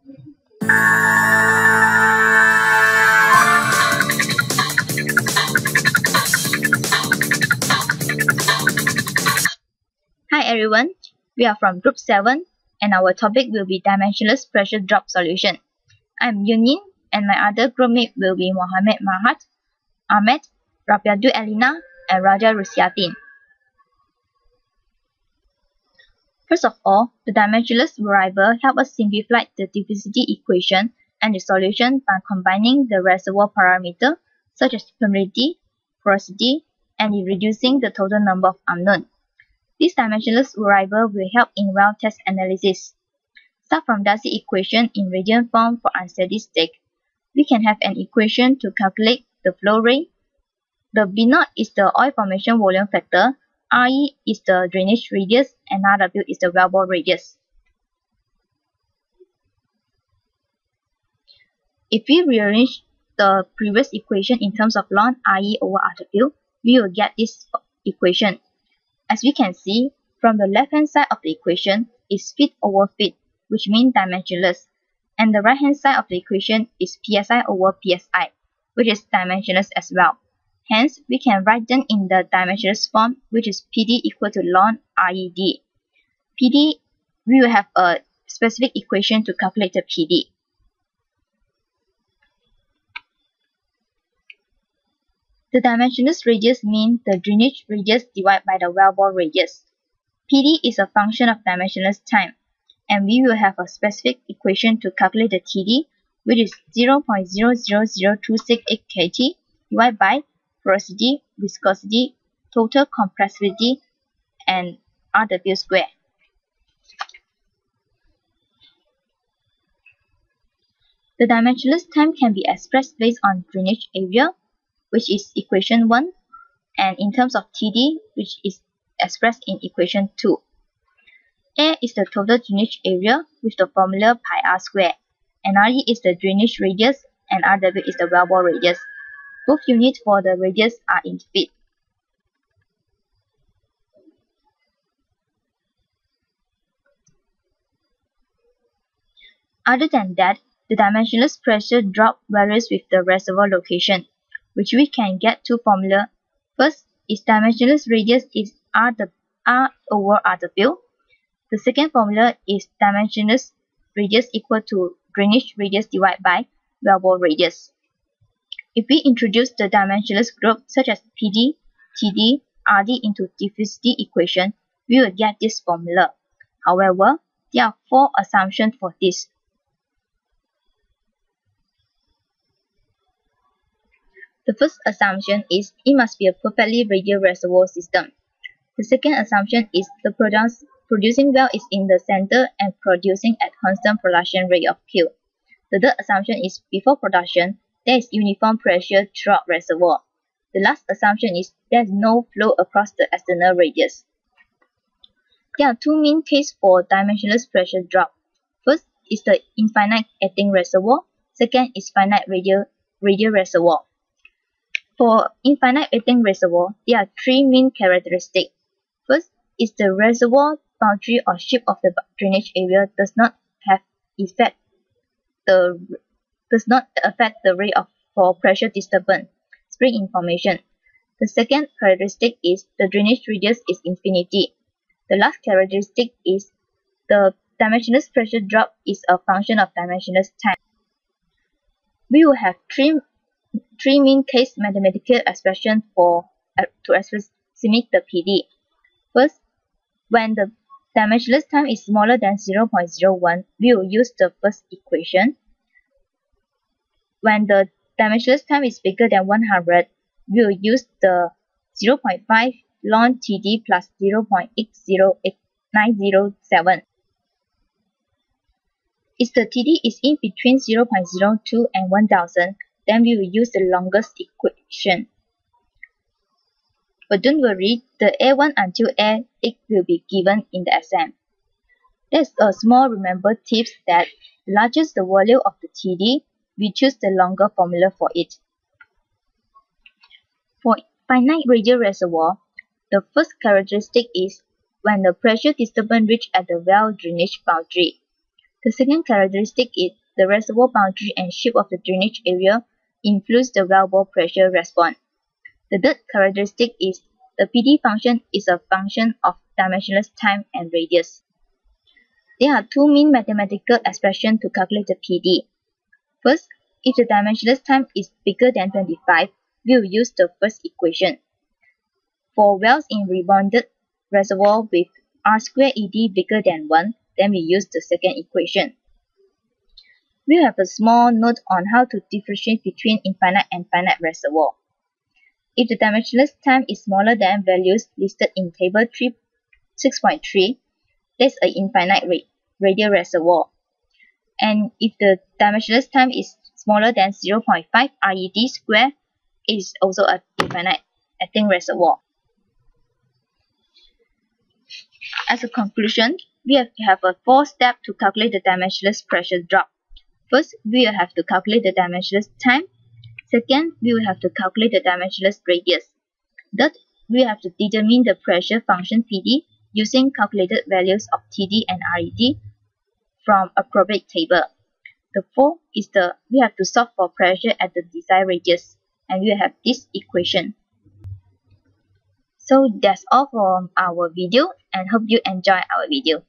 Hi everyone, we are from Group 7 and our topic will be dimensionless pressure drop solution. I'm Yunin and my other groupmate will be Mohammed Mahat, Ahmed, Rabiadu Elina and Raja Rusyatin. First of all, the dimensionless variable helps us simplify the diffusivity equation and the solution by combining the reservoir parameter such as permeability, porosity, and reducing the total number of unknown. This dimensionless variable will help in well test analysis. Start from Darcy equation in radiant form for unsteady state. We can have an equation to calculate the flow rate. The B0 is the oil formation volume factor, RE is the drainage radius, and RW is the wellbore radius. If we rearrange the previous equation in terms of ln RE over RW, we will get this equation. As we can see, from the left-hand side of the equation is feet over feet, which means dimensionless, and the right-hand side of the equation is psi over psi, which is dimensionless as well. Hence, we can write them in the dimensionless form, which is PD equal to ln RED. PD, we will have a specific equation to calculate the PD. The dimensionless radius means the drainage radius divided by the wellbore radius. PD is a function of dimensionless time, and we will have a specific equation to calculate the TD, which is 0.000268 kT divided by porosity, viscosity, total compressibility, and RW square. The dimensionless time can be expressed based on drainage area, which is equation 1, and in terms of TD, which is expressed in equation 2. A is the total drainage area with the formula pi r square, and RE is the drainage radius, and RW is the wellbore radius. Both units for the radius are in feet. Other than that, the dimensionless pressure drop varies with the reservoir location, which we can get two formulas. First is dimensionless radius is R over RW. The second formula is dimensionless radius equal to drainage radius divided by wellbore radius. If we introduce the dimensionless group such as PD, TD, RD into diffusivity equation, we will get this formula. However, there are 4 assumptions for this. The first assumption is it must be a perfectly radial reservoir system. The second assumption is the producing well is in the center and producing at constant production rate of Q. The third assumption is before production, there is uniform pressure throughout reservoir. The last assumption is there is no flow across the external radius. There are 2 main cases for dimensionless pressure drop. First is the infinite ethane reservoir. Second is finite radial reservoir. For infinite ethane reservoir, there are 3 main characteristics. First is the reservoir boundary or shape of the drainage area does not affect the rate for pressure disturbance, spring information. The second characteristic is the drainage radius is infinity. The last characteristic is the dimensionless pressure drop is a function of dimensionless time. We will have three main case mathematical expressions to estimate the PD. First, when the dimensionless time is smaller than 0.01, we will use the first equation. When the dimensionless time is bigger than 100, we will use the 0.5 ln TD plus 0.808907. If the TD is in between 0.02 and 1000, then we will use the longest equation. But don't worry, the A1 until A8 will be given in the exam. There's a small remember tips that the larger the value of the TD, we choose the longer formula for it. For finite radial reservoir, the first characteristic is when the pressure disturbance reaches at the well drainage boundary. The second characteristic is the reservoir boundary and shape of the drainage area influence the wellbore pressure response. The third characteristic is the PD function is a function of dimensionless time and radius. There are two main mathematical expressions to calculate the PD. First, if the dimensionless time is bigger than 25, we will use the first equation. For wells in rebonded reservoir with R square ED bigger than 1, then we use the second equation. We have a small note on how to differentiate between infinite and finite reservoir. If the dimensionless time is smaller than values listed in table 6.3, that's an infinite radial reservoir. And if the dimensionless time is smaller than 0.5 RED square, it is also an infinite acting reservoir. As a conclusion, we have a 4-step to calculate the dimensionless pressure drop. First, we will have to calculate the dimensionless time. Second, we will have to calculate the dimensionless radius. Third, we have to determine the pressure function PD using calculated values of TD and RED from appropriate table. The fourth is we have to solve for pressure at the desired radius, and we will have this equation. So that's all from our video, and hope you enjoy our video.